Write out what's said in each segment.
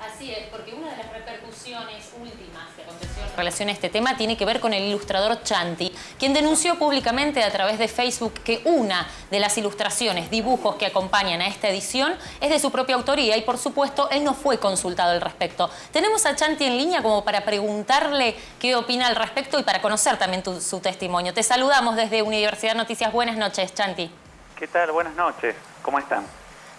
Así es, porque una de las repercusiones últimas que aconteció en relación a este tema tiene que ver con el ilustrador Chanti, quien denunció públicamente a través de Facebook que una de las ilustraciones, dibujos que acompañan a esta edición es de su propia autoría y, por supuesto, él no fue consultado al respecto. Tenemos a Chanti en línea como para preguntarle qué opina al respecto y para conocer también su testimonio. Te saludamos desde Universidad Noticias. Buenas noches, Chanti. ¿Qué tal? Buenas noches. ¿Cómo están?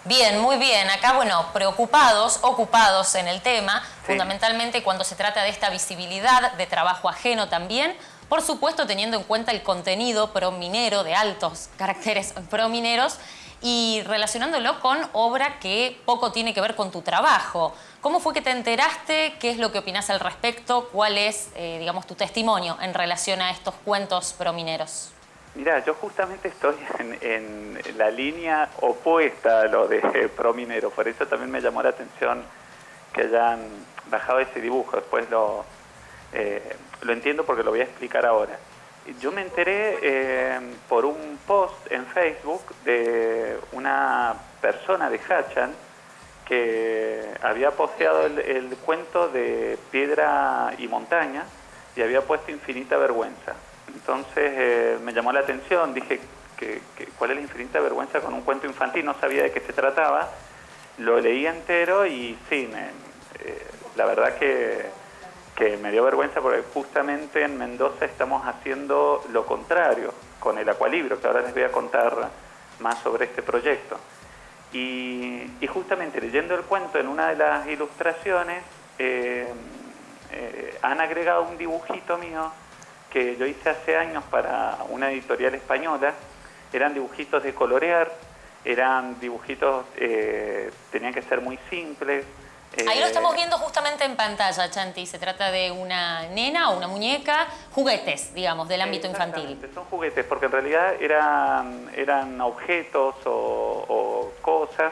Bien, muy bien. Acá, bueno, preocupados, ocupados en el tema, Sí. Fundamentalmente cuando se trata de esta visibilidad de trabajo ajeno también, por supuesto teniendo en cuenta el contenido prominero, de altos caracteres promineros, y relacionándolo con obra que poco tiene que ver con tu trabajo. ¿Cómo fue que te enteraste? ¿Qué es lo que opinás al respecto? ¿Cuál es, digamos, tu testimonio en relación a estos cuentos promineros? Mira, yo justamente estoy en la línea opuesta a lo de prominero, por eso también me llamó la atención que hayan bajado ese dibujo. Después lo entiendo porque lo voy a explicar ahora. Yo me enteré por un post en Facebook de una persona de Hachan que había posteado el cuento de Piedra y Montaña y había puesto Infinita Vergüenza. Entonces me llamó la atención, dije cuál es la infinita vergüenza con un cuento infantil, no sabía de qué se trataba, lo leí entero y sí, la verdad que me dio vergüenza porque justamente en Mendoza estamos haciendo lo contrario con el Aqualibro, que ahora les voy a contar más sobre este proyecto. Y justamente leyendo el cuento en una de las ilustraciones han agregado un dibujito mío que yo hice hace años para una editorial española. Eran dibujitos de colorear, eran dibujitos, tenían que ser muy simples. Ahí lo estamos viendo justamente en pantalla, Chanti. Se trata de una nena o una muñeca, juguetes, digamos, del ámbito infantil. Son juguetes, porque en realidad eran objetos o cosas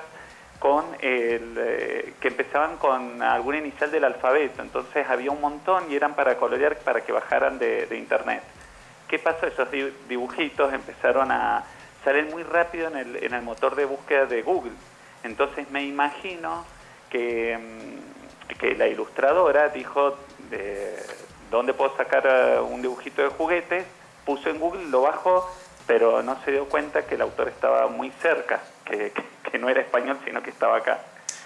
que empezaban con alguna inicial del alfabeto. Entonces había un montón y eran para colorear, para que bajaran de internet. ¿Qué pasó? Esos dibujitos empezaron a salir muy rápido en el motor de búsqueda de Google. Entonces me imagino que la ilustradora dijo, ¿dónde puedo sacar un dibujito de juguetes? Puso en Google, lo bajó, pero no se dio cuenta que el autor estaba muy cerca, que no era español, sino que estaba acá.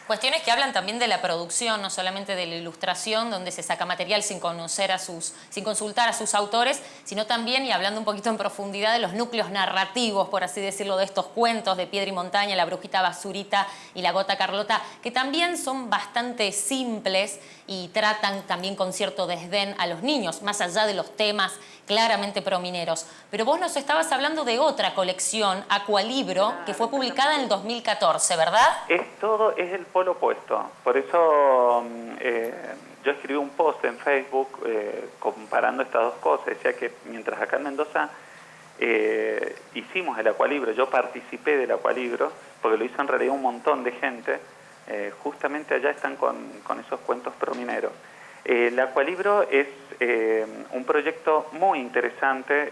Cuestiones que hablan también de la producción, no solamente de la ilustración, donde se saca material sin consultar a sus autores, sino también, y hablando un poquito en profundidad, de los núcleos narrativos, por así decirlo, de estos cuentos de Piedra y Montaña, La Brujita Basurita y La Gota Carlota, que también son bastante simples y tratan también con cierto desdén a los niños, más allá de los temas claramente promineros. Pero vos nos estabas hablando de otra colección, Aqualibro, que fue publicada en el 2014, ¿verdad? Es el polo opuesto. Por eso yo escribí un post en Facebook comparando estas dos cosas. Decía que mientras acá en Mendoza hicimos el Aqualibro, yo participé del Aqualibro, porque lo hizo en realidad un montón de gente, justamente allá están con esos cuentos promineros. El Aqualibro es un proyecto muy interesante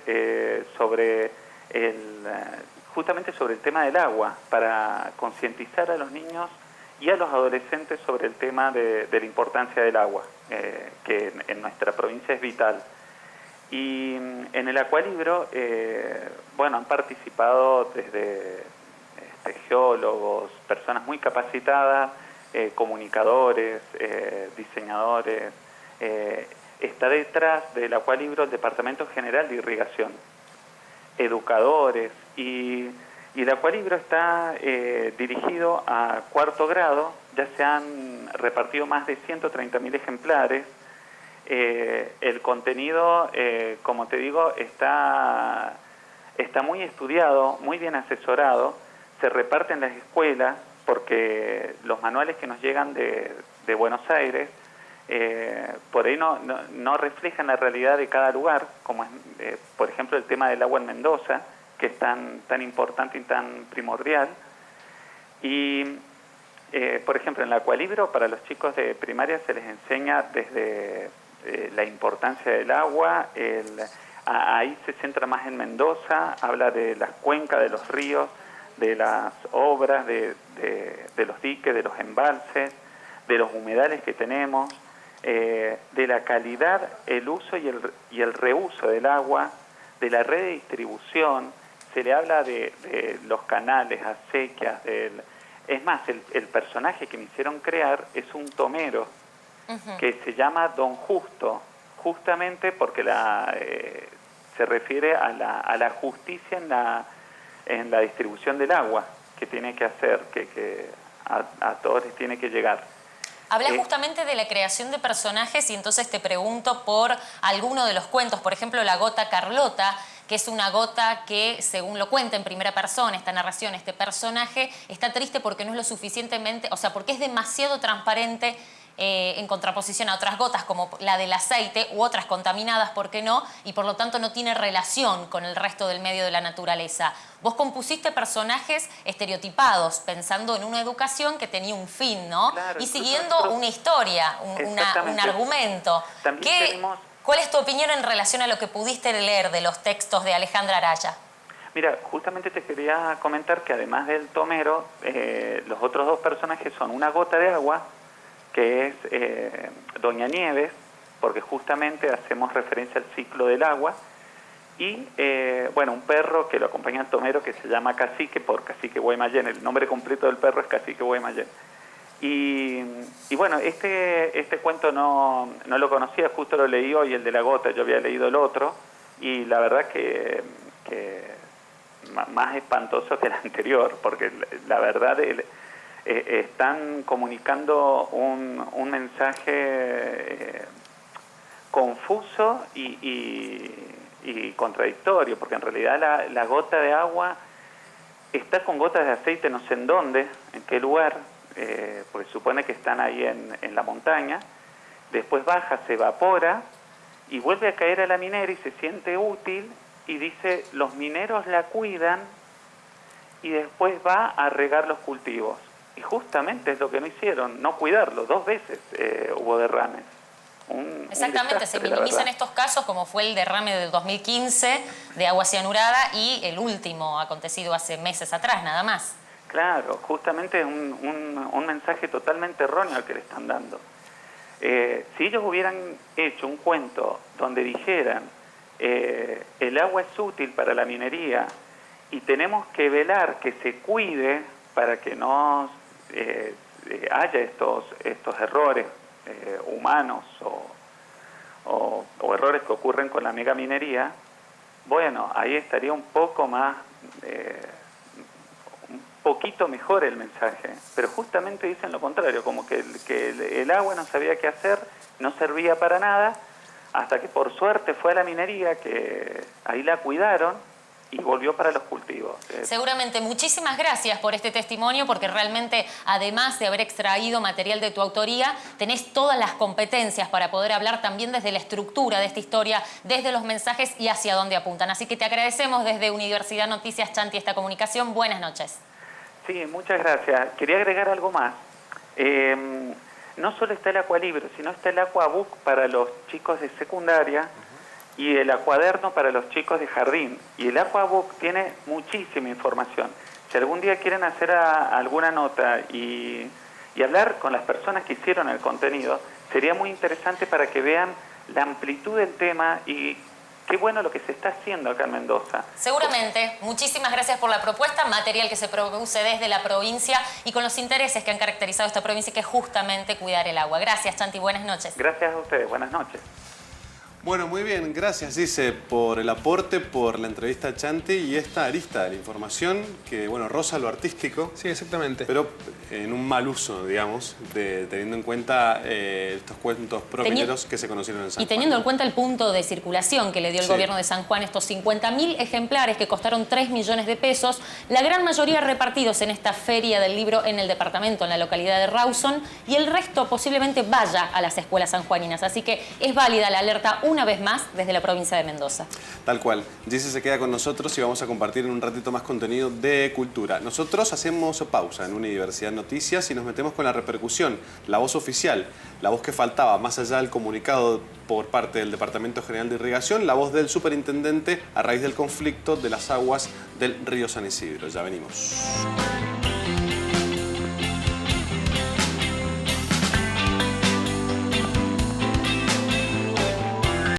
justamente sobre el tema del agua, para concientizar a los niños y a los adolescentes sobre el tema de la importancia del agua, que en nuestra provincia es vital. Y en el Aqualibro, bueno, han participado desde geólogos, personas muy capacitadas, comunicadores, diseñadores. Está detrás del Aqualibro el Departamento General de Irrigación, educadores, y el Aqualibro está dirigido a cuarto grado. Ya se han repartido más de 130.000 ejemplares. El contenido, como te digo, está muy estudiado, muy bien asesorado. Se reparte en las escuelas, porque los manuales que nos llegan de Buenos Aires por ahí no reflejan la realidad de cada lugar, como es, por ejemplo, el tema del agua en Mendoza, que es tan importante y tan primordial. Y, por ejemplo, en el Aqualibro, para los chicos de primaria se les enseña desde la importancia del agua. Ahí se centra más en Mendoza, habla de las cuencas, de los ríos, de las obras, de los diques, de los embalses, de los humedales que tenemos, de la calidad, el uso y el reuso del agua, de la red de distribución. Se le habla de los canales, acequias, es más, el personaje que me hicieron crear es un tomero que se llama Don Justo, justamente porque se refiere a la justicia en la distribución del agua que tiene que hacer, que a todos les tiene que llegar. Hablas justamente de la creación de personajes y entonces te pregunto por alguno de los cuentos, por ejemplo, la gota Carlota, que es una gota que, según lo cuenta en primera persona, esta narración, este personaje, está triste porque no es lo suficientemente, o sea, porque es demasiado transparente en contraposición a otras gotas como la del aceite u otras contaminadas, ¿por qué no? Y por lo tanto no tiene relación con el resto del medio de la naturaleza. Vos compusiste personajes estereotipados, pensando en una educación que tenía un fin, ¿no? Claro, y siguiendo una historia, un argumento. ¿Cuál es tu opinión en relación a lo que pudiste leer de los textos de Alejandra Araya? Mira, justamente te quería comentar que además del tomero, los otros dos personajes son una gota de agua, que es Doña Nieves, porque justamente hacemos referencia al ciclo del agua, y bueno, un perro que lo acompaña al tomero que se llama Cacique, por Cacique Guaymallén. El nombre completo del perro es Cacique Guaymallén. Y bueno, este cuento no lo conocía, justo lo leí hoy, el de la gota. Yo había leído el otro, y la verdad que más espantoso que el anterior, porque la verdad están comunicando un mensaje confuso y contradictorio, porque en realidad la gota de agua está con gotas de aceite no sé en dónde, en qué lugar, porque supone que están ahí en la montaña, después baja, se evapora y vuelve a caer a la minera y se siente útil, y dice, los mineros la cuidan, y después va a regar los cultivos. Y justamente es lo que no hicieron, no cuidarlo. 2 veces hubo derrames. Exactamente, se minimizan estos casos, como fue el derrame del 2015 de agua cianurada y el último acontecido hace meses atrás, nada más. Claro, justamente es un mensaje totalmente erróneo al que le están dando. Si ellos hubieran hecho un cuento donde dijeran el agua es útil para la minería y tenemos que velar que se cuide para que no haya estos errores humanos o errores que ocurren con la megaminería, bueno, ahí estaría un poco más, un poquito mejor el mensaje, pero justamente dicen lo contrario, como que el agua no sabía qué hacer, no servía para nada, hasta que por suerte fue a la minería, que ahí la cuidaron y volvió para los cultivos. Seguramente. Muchísimas gracias por este testimonio, porque realmente, además de haber extraído material de tu autoría, tenés todas las competencias para poder hablar también desde la estructura de esta historia, desde los mensajes y hacia dónde apuntan. Así que te agradecemos desde Universidad Noticias Chanti esta comunicación. Buenas noches. Sí, muchas gracias. Quería agregar algo más. No solo está el Aqualibro, sino está el Aquabook para los chicos de secundaria y el Aquaderno para los chicos de jardín. Y el Aquabook tiene muchísima información. Si algún día quieren hacer alguna nota y hablar con las personas que hicieron el contenido, sería muy interesante para que vean la amplitud del tema y qué bueno lo que se está haciendo acá en Mendoza. Seguramente. Muchísimas gracias por la propuesta, material que se produce desde la provincia y con los intereses que han caracterizado esta provincia, que es justamente cuidar el agua. Gracias, Chanti. Buenas noches. Gracias a ustedes. Buenas noches. Bueno, muy bien, gracias, dice, por el aporte, por la entrevista a Chanti y esta arista de la información que, bueno, roza lo artístico. Sí, exactamente. Pero en un mal uso, digamos, teniendo en cuenta estos cuentos propineros que se conocieron en San Juan. Y teniendo en cuenta el punto de circulación que le dio el gobierno de San Juan, estos 50.000 ejemplares que costaron 3 millones de pesos, la gran mayoría repartidos en esta feria del libro en el departamento, en la localidad de Rawson, y el resto posiblemente vaya a las escuelas sanjuaninas. Así que es válida la alerta una vez más desde la provincia de Mendoza. Tal cual. Jessy se queda con nosotros y vamos a compartir en un ratito más contenido de cultura. Nosotros hacemos pausa en Universidad Noticias y nos metemos con la repercusión, la voz oficial, la voz que faltaba, más allá del comunicado por parte del Departamento General de Irrigación, la voz del superintendente a raíz del conflicto de las aguas del río San Isidro. Ya venimos.